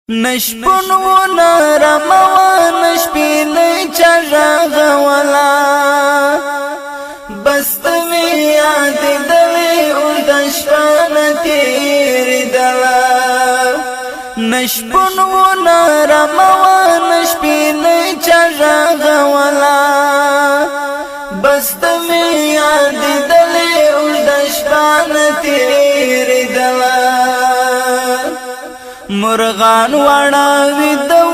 نشپن و نرموا نشپیلی چراغولا بستوی یاد دلی اردشپان تیری دلا نشپن و نرموا نشپیلی چراغولا بستوی یاد دلی اردشپان تیری دلا مرغان وړاوي دو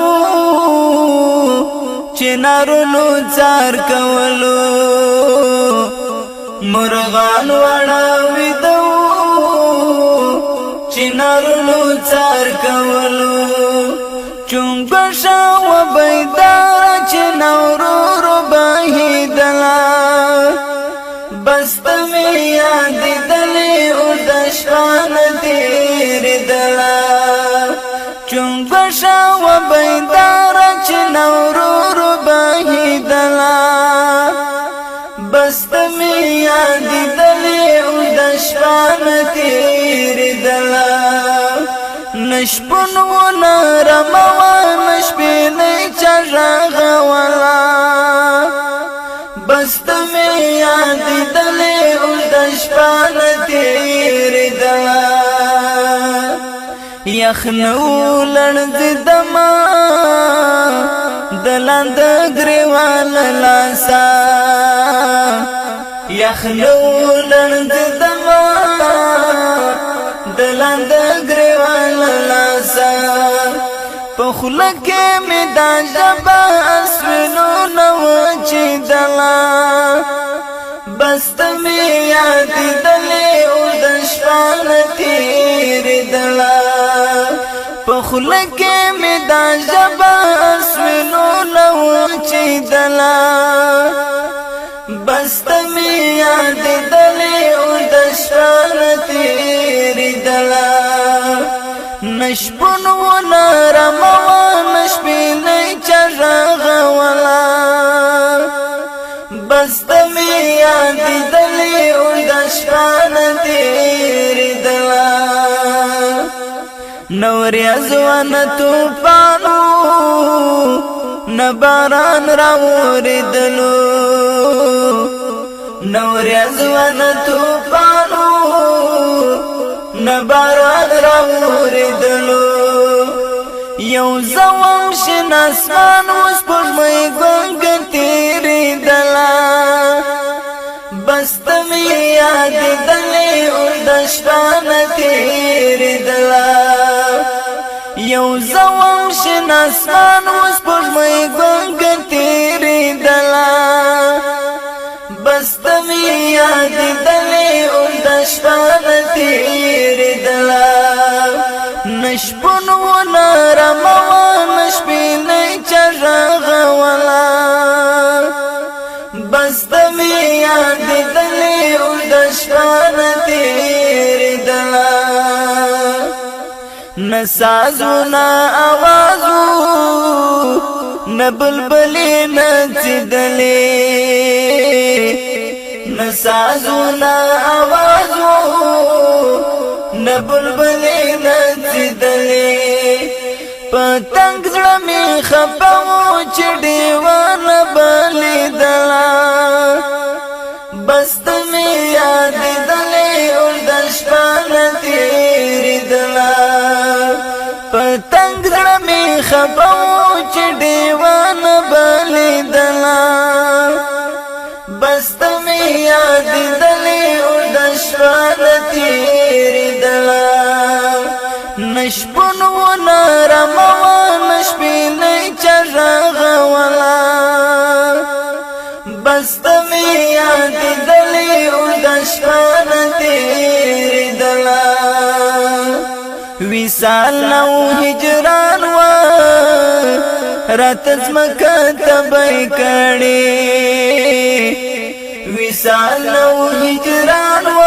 چنارونو څار کولو مرغان وړاوي دو چنارونو څار کولو چونګ شاو بيدار چنورو بهیدلا بستمي یاد دلی او دشپان تیر دلا چونګ شاو بيدار چنورو بهیدلا بستمي یاد دلی او دشپان تیر دلا نشپن و نرموا نشپیلی چراغولا بستمي یاد دلی او دشپان تیر دلا یخنو لړز دما دلاند گریوال لاسا یخنو لړز دما دلاند گریوال لاسا پخلکه می دا جبا اسونو نو چی دلا بستمي یاد دلی او دشپان تیر دلا پخلکه می دا جبا اسونو نو چی دلا بستمي یاد دلی او دشپان تیر دلا نشپن و نرموا نشپیلی چراغولا بستمي یاد دلی او دشپان تیر دلا نوری ازوان توفانو نباران راوری دلو نوری ازوان توفانو نباران راوری دلو یو زوام شن اسمان وسپوږمۍ ګنګ تیری دلا بستمي یاد دلی او دشپان تیری دلا یو زوام شن اسمان وسپوږمۍ ګنګ تیری دلا بستمي یاد دلی او دشپان تیری دلا نشپن و نرموا نشپیلی چراغولا بستمي یاد دلی او دشپان تیری دلا نسازو نا آوازو نبلبلی نچدلی نسازو نا آوازو نبلبلی نچدلی پتنگ زړمی خپاو چډیوان بلی دلا بستمي یاد دلی او دشپان تیری دلا پتنگ زړمی خپاو چډیوان بلی دلا بستمي یاد دلی او دشپان تیری دلا نشپن و نرموا نشپیلی چراغولا بستمي یاد دلی او دشپان تیری دلا وصال نو هجران و رات زمکا تبای کړي وصال نو هجران و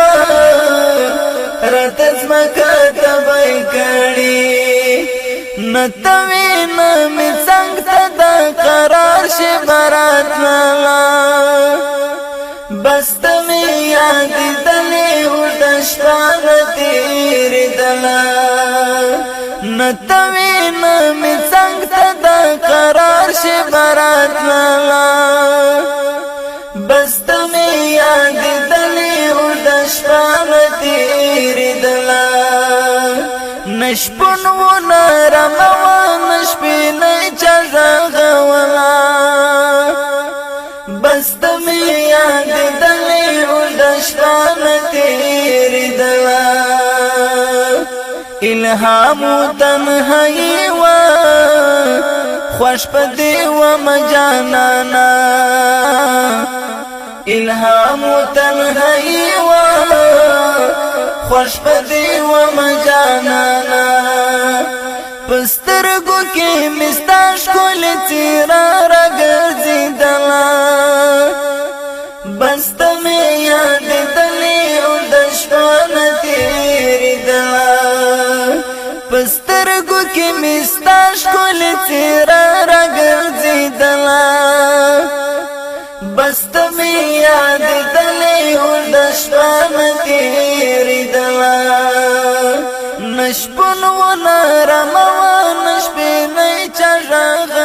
رات زمکا تبای کړي نتوی نمی څنګه تدا قرار شي برات لالا بستمي یاد دلی او دشپان تیر دلا نتوین می څنګ ته د قرار شي برات لالا بس تمه یاد دلی او د شپه تیرې دلا نشپون و نرموا نشپینې چغغولا بس تمه یاد دلی او د شپه تیرې دلا الهام تنهایی و خوش پدی و مجانانا الهام تنهایی و خوش پدی و مجانانا پسترگو کی مستاش کل تیرا را گرزی دلا بستا میں یاد دلی او دشپان تیری دلا پسترگو کی مستاش کل تیرا را گرزی دلا بست می یاد دلی او دشپان تیری دلا نشپن و نرم و نشپینی چغغ